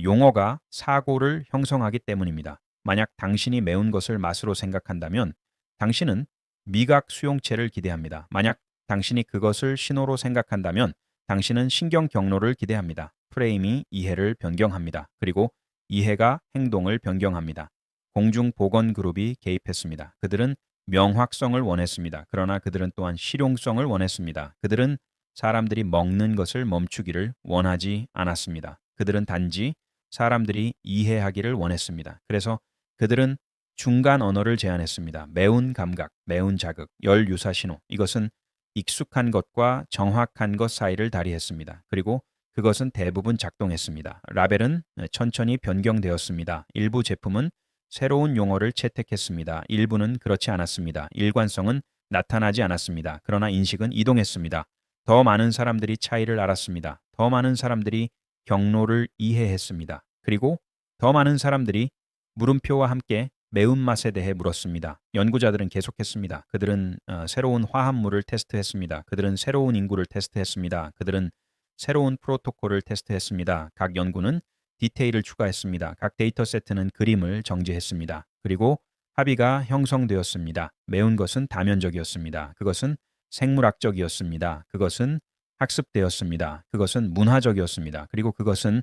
용어가 사고를 형성하기 때문입니다. 만약 당신이 매운 것을 맛으로 생각한다면 당신은 미각 수용체를 기대합니다. 만약 당신이 그것을 신호로 생각한다면 당신은 신경 경로를 기대합니다. 프레임이 이해를 변경합니다. 그리고 이해가 행동을 변경합니다. 공중보건그룹이 개입했습니다. 그들은 명확성을 원했습니다. 그러나 그들은 또한 실용성을 원했습니다. 그들은 사람들이 먹는 것을 멈추기를 원하지 않았습니다. 그들은 단지 사람들이 이해하기를 원했습니다. 그래서 그들은 중간 언어를 제안했습니다. 매운 감각, 매운 자극, 열 유사 신호. 이것은 익숙한 것과 정확한 것 사이를 다리했습니다. 그리고 그것은 대부분 작동했습니다. 라벨은 천천히 변경되었습니다. 일부 제품은 새로운 용어를 채택했습니다. 일부는 그렇지 않았습니다. 일관성은 나타나지 않았습니다. 그러나 인식은 이동했습니다. 더 많은 사람들이 차이를 알았습니다. 더 많은 사람들이 경로를 이해했습니다. 그리고 더 많은 사람들이 물음표와 함께 매운맛에 대해 물었습니다. 연구자들은 계속했습니다. 그들은 새로운 화합물을 테스트했습니다. 그들은 새로운 인구를 테스트했습니다. 그들은 새로운 프로토콜을 테스트했습니다. 각 연구는 디테일을 추가했습니다. 각 데이터 세트는 그림을 정제했습니다. 그리고 합의가 형성되었습니다. 매운 것은 다면적이었습니다. 그것은 생물학적이었습니다. 그것은 학습되었습니다. 그것은 문화적이었습니다. 그리고 그것은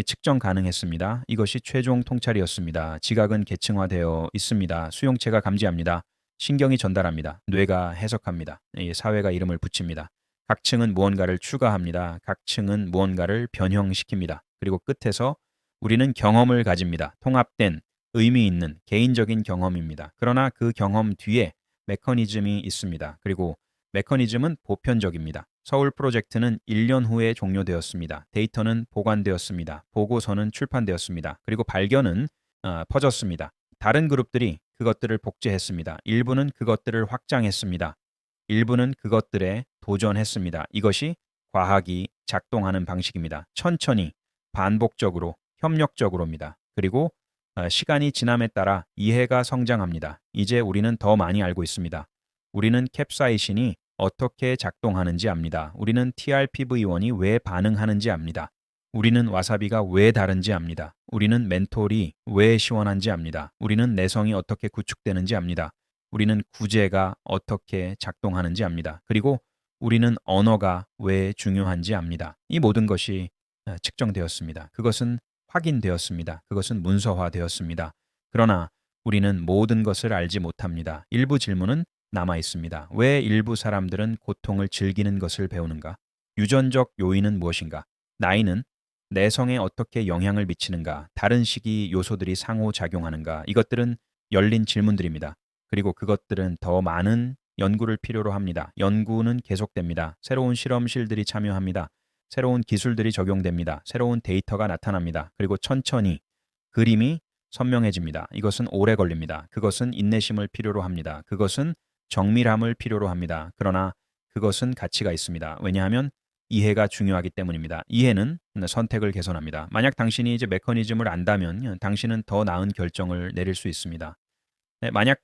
측정 가능했습니다. 이것이 최종 통찰이었습니다. 지각은 계층화되어 있습니다. 수용체가 감지합니다. 신경이 전달합니다. 뇌가 해석합니다. 사회가 이름을 붙입니다. 각 층은 무언가를 추가합니다. 각 층은 무언가를 변형시킵니다. 그리고 끝에서 우리는 경험을 가집니다. 통합된 의미 있는 개인적인 경험입니다. 그러나 그 경험 뒤에 메커니즘이 있습니다. 그리고 메커니즘은 보편적입니다. 서울 프로젝트는 1년 후에 종료되었습니다. 데이터는 보관되었습니다. 보고서는 출판되었습니다. 그리고 발견은 퍼졌습니다. 다른 그룹들이 그것들을 복제했습니다. 일부는 그것들을 확장했습니다. 일부는 그것들에 도전했습니다. 이것이 과학이 작동하는 방식입니다. 천천히, 반복적으로, 협력적으로입니다. 그리고 시간이 지남에 따라 이해가 성장합니다. 이제 우리는 더 많이 알고 있습니다. 우리는 캡사이신이 어떻게 작동하는지 압니다. 우리는 TRPV1이 왜 반응하는지 압니다. 우리는 와사비가 왜 다른지 압니다. 우리는 멘톨이 왜 시원한지 압니다. 우리는 내성이 어떻게 구축되는지 압니다. 우리는 구제가 어떻게 작동하는지 압니다. 그리고 우리는 언어가 왜 중요한지 압니다. 이 모든 것이 측정되었습니다. 그것은 확인되었습니다. 그것은 문서화되었습니다. 그러나 우리는 모든 것을 알지 못합니다. 일부 질문은 남아 있습니다. 왜 일부 사람들은 고통을 즐기는 것을 배우는가? 유전적 요인은 무엇인가? 나이는 내성에 어떻게 영향을 미치는가? 다른 시기 요소들이 상호작용하는가? 이것들은 열린 질문들입니다. 그리고 그것들은 더 많은 연구를 필요로 합니다. 연구는 계속됩니다. 새로운 실험실들이 참여합니다. 새로운 기술들이 적용됩니다. 새로운 데이터가 나타납니다. 그리고 천천히 그림이 선명해집니다. 이것은 오래 걸립니다. 그것은 인내심을 필요로 합니다. 그것은 정밀함을 필요로 합니다. 그러나 그것은 가치가 있습니다. 왜냐하면 이해가 중요하기 때문입니다. 이해는 선택을 개선합니다. 만약 당신이 이제 메커니즘을 안다면 당신은 더 나은 결정을 내릴 수 있습니다. 네, 만약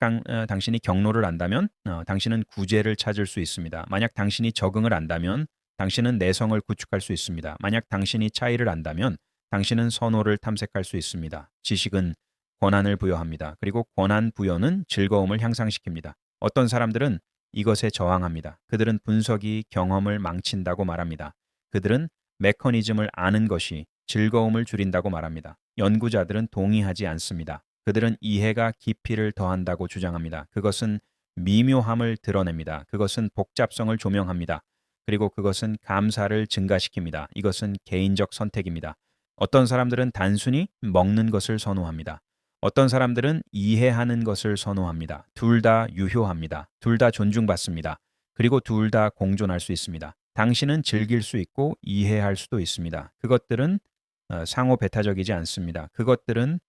당신이 경로를 안다면 당신은 구제를 찾을 수 있습니다. 만약 당신이 적응을 안다면 당신은 내성을 구축할 수 있습니다. 만약 당신이 차이를 안다면 당신은 선호를 탐색할 수 있습니다. 지식은 권한을 부여합니다. 그리고 권한 부여는 즐거움을 향상시킵니다. 어떤 사람들은 이것에 저항합니다. 그들은 분석이 경험을 망친다고 말합니다. 그들은 메커니즘을 아는 것이 즐거움을 줄인다고 말합니다. 연구자들은 동의하지 않습니다. 그들은 이해가 깊이를 더한다고 주장합니다. 그것은 미묘함을 드러냅니다. 그것은 복잡성을 조명합니다. 그리고 그것은 감사를 증가시킵니다. 이것은 개인적 선택입니다. 어떤 사람들은 단순히 먹는 것을 선호합니다. 어떤 사람들은 이해하는 것을 선호합니다. 둘 다 유효합니다. 둘 다 존중받습니다. 그리고 둘 다 공존할 수 있습니다. 당신은 즐길 수 있고 이해할 수도 있습니다. 그것들은 상호 배타적이지 않습니다. 그것들은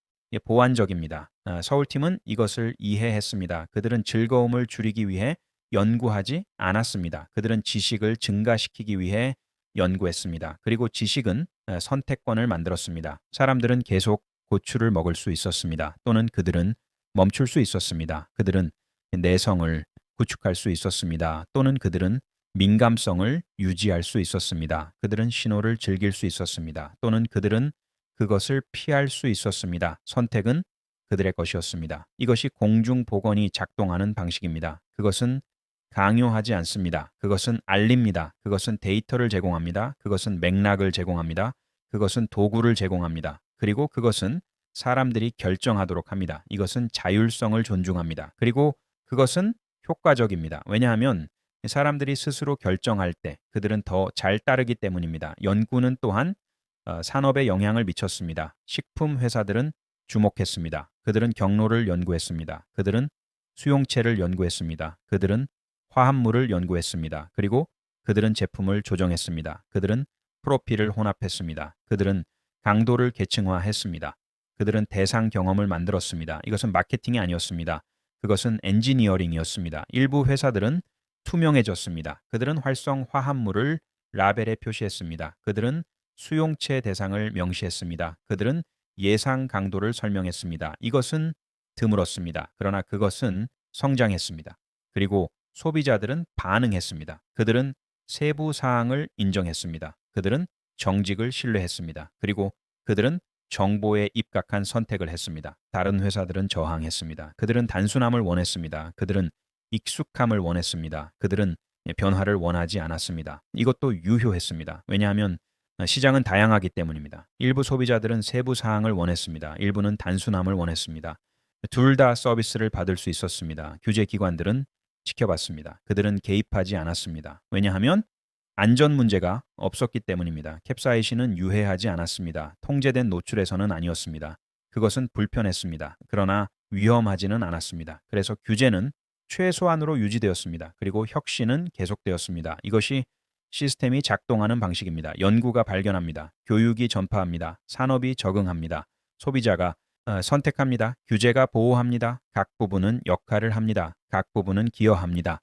보완적입니다. 서울팀은 이것을 이해했습니다. 그들은 즐거움을 줄이기 위해 연구하지 않았습니다. 그들은 지식을 증가시키기 위해 연구했습니다. 그리고 지식은 선택권을 만들었습니다. 사람들은 계속 고추를 먹을 수 있었습니다. 또는 그들은 멈출 수 있었습니다. 그들은 내성을 구축할 수 있었습니다. 또는 그들은 민감성을 유지할 수 있었습니다. 그들은 신호를 즐길 수 있었습니다. 또는 그들은 그것을 피할 수 있었습니다. 선택은 그들의 것이었습니다. 이것이 공중보건이 작동하는 방식입니다. 그것은 강요하지 않습니다. 그것은 알립니다. 그것은 데이터를 제공합니다. 그것은 맥락을 제공합니다. 그것은 도구를 제공합니다. 그리고 그것은 사람들이 결정하도록 합니다. 이것은 자율성을 존중합니다. 그리고 그것은 효과적입니다. 왜냐하면 사람들이 스스로 결정할 때 그들은 더 잘 따르기 때문입니다. 연구는 또한 산업에 영향을 미쳤습니다. 식품 회사들은 주목했습니다. 그들은 경로를 연구했습니다. 그들은 수용체를 연구했습니다. 그들은 화합물을 연구했습니다. 그리고 그들은 제품을 조정했습니다. 그들은 프로필을 혼합했습니다. 그들은 강도를 계층화했습니다. 그들은 대상 경험을 만들었습니다. 이것은 마케팅이 아니었습니다. 그것은 엔지니어링이었습니다. 일부 회사들은 투명해졌습니다. 그들은 활성 화합물을 라벨에 표시했습니다. 그들은 수용체 대상을 명시했습니다. 그들은 예상 강도를 설명했습니다. 이것은 드물었습니다. 그러나 그것은 성장했습니다. 그리고 소비자들은 반응했습니다. 그들은 세부 사항을 인정했습니다. 그들은 정직을 신뢰했습니다. 그리고 그들은 정보에 입각한 선택을 했습니다. 다른 회사들은 저항했습니다. 그들은 단순함을 원했습니다. 그들은 익숙함을 원했습니다. 그들은 변화를 원하지 않았습니다. 이것도 유효했습니다. 왜냐하면 시장은 다양하기 때문입니다. 일부 소비자들은 세부 사항을 원했습니다. 일부는 단순함을 원했습니다. 둘 다 서비스를 받을 수 있었습니다. 규제 기관들은 지켜봤습니다. 그들은 개입하지 않았습니다. 왜냐하면 안전 문제가 없었기 때문입니다. 캡사이신은 유해하지 않았습니다. 통제된 노출에서는 아니었습니다. 그것은 불편했습니다. 그러나 위험하지는 않았습니다. 그래서 규제는 최소한으로 유지되었습니다. 그리고 혁신은 계속되었습니다. 이것이 시스템이 작동하는 방식입니다. 연구가 발견합니다. 교육이 전파합니다. 산업이 적응합니다. 소비자가 선택합니다. 규제가 보호합니다. 각 부분은 역할을 합니다. 각 부분은 기여합니다.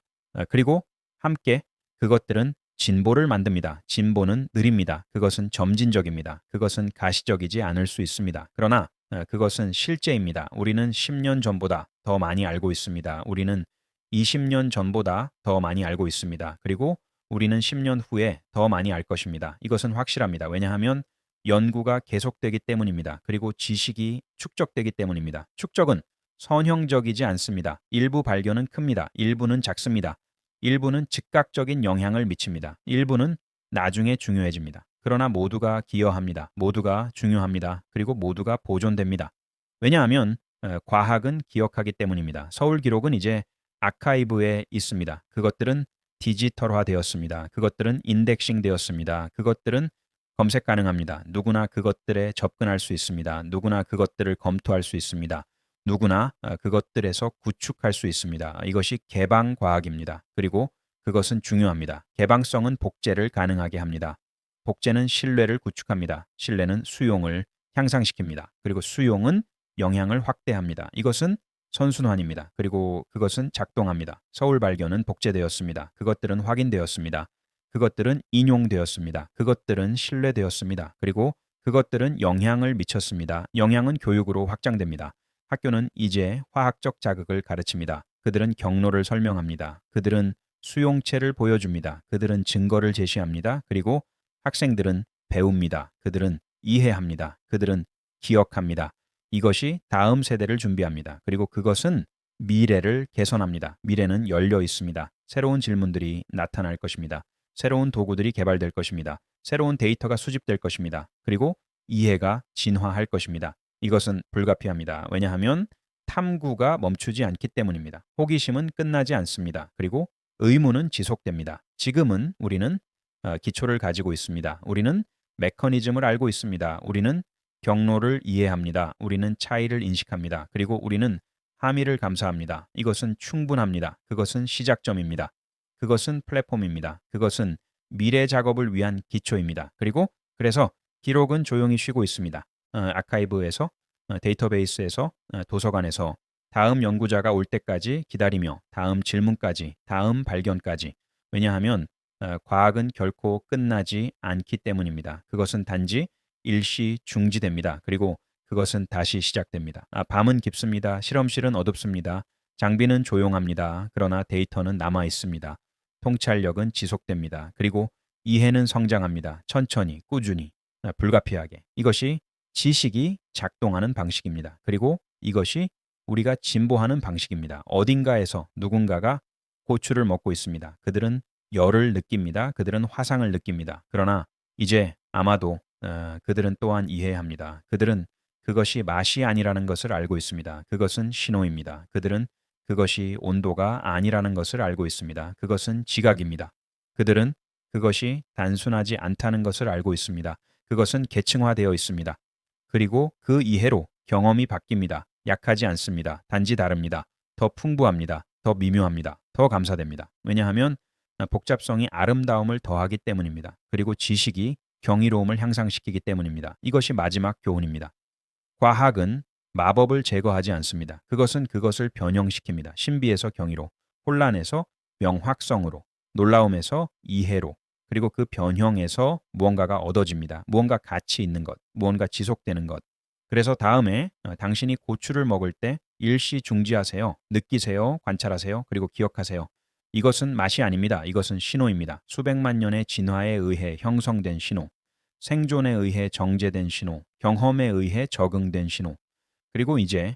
그리고 함께 그것들은 진보를 만듭니다. 진보는 느립니다. 그것은 점진적입니다. 그것은 가시적이지 않을 수 있습니다. 그러나 그것은 실제입니다. 우리는 10년 전보다 더 많이 알고 있습니다. 우리는 20년 전보다 더 많이 알고 있습니다. 그리고 우리는 10년 후에 더 많이 알 것입니다. 이것은 확실합니다. 왜냐하면 연구가 계속되기 때문입니다. 그리고 지식이 축적되기 때문입니다. 축적은 선형적이지 않습니다. 일부 발견은 큽니다. 일부는 작습니다. 일부는 즉각적인 영향을 미칩니다. 일부는 나중에 중요해집니다. 그러나 모두가 기여합니다. 모두가 중요합니다. 그리고 모두가 보존됩니다. 왜냐하면 과학은 기억하기 때문입니다. 서울 기록은 이제 아카이브에 있습니다. 그것들은 디지털화되었습니다. 그것들은 인덱싱 되었습니다. 그것들은 검색 가능합니다. 누구나 그것들에 접근할 수 있습니다. 누구나 그것들을 검토할 수 있습니다. 누구나 그것들에서 구축할 수 있습니다. 이것이 개방 과학입니다. 그리고 그것은 중요합니다. 개방성은 복제를 가능하게 합니다. 복제는 신뢰를 구축합니다. 신뢰는 수용을 향상시킵니다. 그리고 수용은 영향을 확대합니다. 이것은 선순환입니다. 그리고 그것은 작동합니다. 서울 발견은 복제되었습니다. 그것들은 확인되었습니다. 그것들은 인용되었습니다. 그것들은 신뢰되었습니다. 그리고 그것들은 영향을 미쳤습니다. 영향은 교육으로 확장됩니다. 학교는 이제 화학적 자극을 가르칩니다. 그들은 경로를 설명합니다. 그들은 수용체를 보여줍니다. 그들은 증거를 제시합니다. 그리고 학생들은 배웁니다. 그들은 이해합니다. 그들은 기억합니다. 이것이 다음 세대를 준비합니다. 그리고 그것은 미래를 개선합니다. 미래는 열려 있습니다. 새로운 질문들이 나타날 것입니다. 새로운 도구들이 개발될 것입니다. 새로운 데이터가 수집될 것입니다. 그리고 이해가 진화할 것입니다. 이것은 불가피합니다. 왜냐하면 탐구가 멈추지 않기 때문입니다. 호기심은 끝나지 않습니다. 그리고 의무는 지속됩니다. 지금은 우리는 기초를 가지고 있습니다. 우리는 메커니즘을 알고 있습니다. 우리는 경로를 이해합니다. 우리는 차이를 인식합니다. 그리고 우리는 함의를 감사합니다. 이것은 충분합니다. 그것은 시작점입니다. 그것은 플랫폼입니다. 그것은 미래 작업을 위한 기초입니다. 그리고 그래서 기록은 조용히 쉬고 있습니다. 아카이브에서, 데이터베이스에서, 도서관에서 다음 연구자가 올 때까지 기다리며 다음 질문까지, 다음 발견까지. 왜냐하면 과학은 결코 끝나지 않기 때문입니다. 그것은 단지 일시 중지됩니다. 그리고 그것은 다시 시작됩니다. 밤은 깊습니다. 실험실은 어둡습니다. 장비는 조용합니다. 그러나 데이터는 남아 있습니다. 통찰력은 지속됩니다. 그리고 이해는 성장합니다. 천천히, 꾸준히, 불가피하게. 이것이 지식이 작동하는 방식입니다. 그리고 이것이 우리가 진보하는 방식입니다. 어딘가에서 누군가가 고추를 먹고 있습니다. 그들은 열을 느낍니다. 그들은 화상을 느낍니다. 그러나 이제 아마도 그들은 또한 이해합니다. 그들은 그것이 맛이 아니라는 것을 알고 있습니다. 그것은 신호입니다. 그들은 그것이 온도가 아니라는 것을 알고 있습니다. 그것은 지각입니다. 그들은 그것이 단순하지 않다는 것을 알고 있습니다. 그것은 계층화되어 있습니다. 그리고 그 이해로 경험이 바뀝니다. 약하지 않습니다. 단지 다릅니다. 더 풍부합니다. 더 미묘합니다. 더 감사됩니다. 왜냐하면 복잡성이 아름다움을 더하기 때문입니다. 그리고 지식이 경이로움을 향상시키기 때문입니다. 이것이 마지막 교훈입니다. 과학은 마법을 제거하지 않습니다. 그것은 그것을 변형시킵니다. 신비에서 경이로, 혼란에서 명확성으로, 놀라움에서 이해로, 그리고 그 변형에서 무언가가 얻어집니다. 무언가 가치 있는 것, 무언가 지속되는 것. 그래서 다음에 당신이 고추를 먹을 때 일시 중지하세요. 느끼세요. 관찰하세요. 그리고 기억하세요. 이것은 맛이 아닙니다. 이것은 신호입니다. 수백만 년의 진화에 의해 형성된 신호, 생존에 의해 정제된 신호, 경험에 의해 적응된 신호, 그리고 이제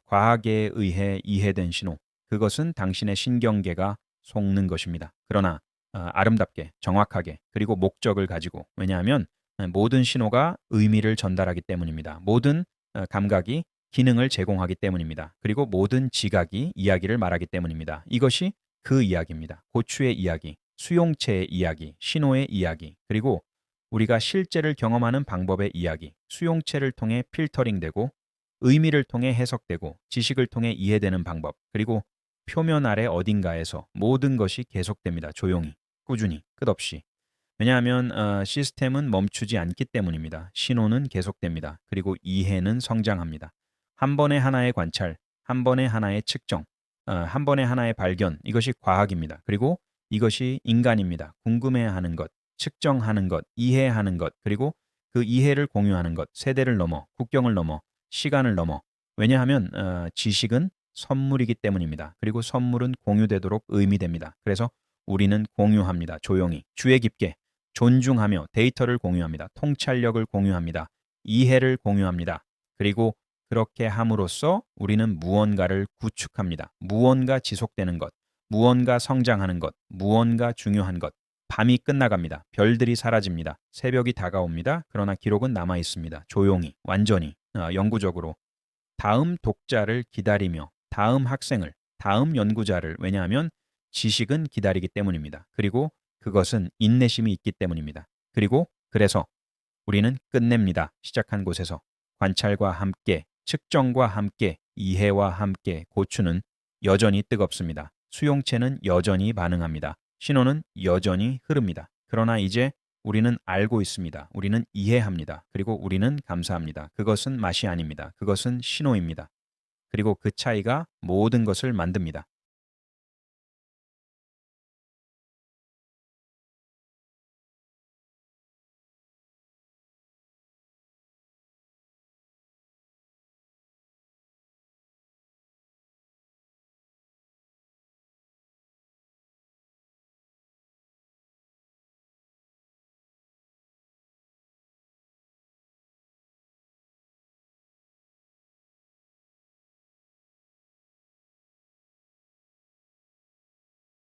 과학에 의해 이해된 신호. 그것은 당신의 신경계가 속는 것입니다. 그러나 아름답게, 정확하게, 그리고 목적을 가지고. 왜냐하면 모든 신호가 의미를 전달하기 때문입니다. 모든 감각이 기능을 제공하기 때문입니다. 그리고 모든 지각이 이야기를 말하기 때문입니다. 이것이 그 이야기입니다. 고추의 이야기, 수용체의 이야기, 신호의 이야기, 그리고 우리가 실제를 경험하는 방법의 이야기, 수용체를 통해 필터링되고 의미를 통해 해석되고 지식을 통해 이해되는 방법, 그리고 표면 아래 어딘가에서 모든 것이 계속됩니다. 조용히, 꾸준히, 끝없이. 왜냐하면 시스템은 멈추지 않기 때문입니다. 신호는 계속됩니다. 그리고 이해는 성장합니다. 한 번에 하나의 관찰, 한 번에 하나의 측정, 한 번에 하나의 발견, 이것이 과학입니다. 그리고 이것이 인간입니다. 궁금해하는 것, 측정하는 것, 이해하는 것, 그리고 그 이해를 공유하는 것, 세대를 넘어, 국경을 넘어, 시간을 넘어. 왜냐하면 지식은 선물이기 때문입니다. 그리고 선물은 공유되도록 의미됩니다. 그래서 우리는 공유합니다. 조용히, 주의 깊게, 존중하며 데이터를 공유합니다. 통찰력을 공유합니다. 이해를 공유합니다. 그리고 그렇게 함으로써 우리는 무언가를 구축합니다. 무언가 지속되는 것, 무언가 성장하는 것, 무언가 중요한 것. 밤이 끝나갑니다. 별들이 사라집니다. 새벽이 다가옵니다. 그러나 기록은 남아 있습니다. 조용히, 완전히, 영구적으로. 다음 독자를 기다리며 다음 학생을, 다음 연구자를, 왜냐하면 지식은 기다리기 때문입니다. 그리고 그것은 인내심이 있기 때문입니다. 그리고 그래서 우리는 끝냅니다. 시작한 곳에서 관찰과 함께, 측정과 함께, 이해와 함께 고추는 여전히 뜨겁습니다. 수용체는 여전히 반응합니다. 신호는 여전히 흐릅니다. 그러나 이제 우리는 알고 있습니다. 우리는 이해합니다. 그리고 우리는 감사합니다. 그것은 맛이 아닙니다. 그것은 신호입니다. 그리고 그 차이가 모든 것을 만듭니다.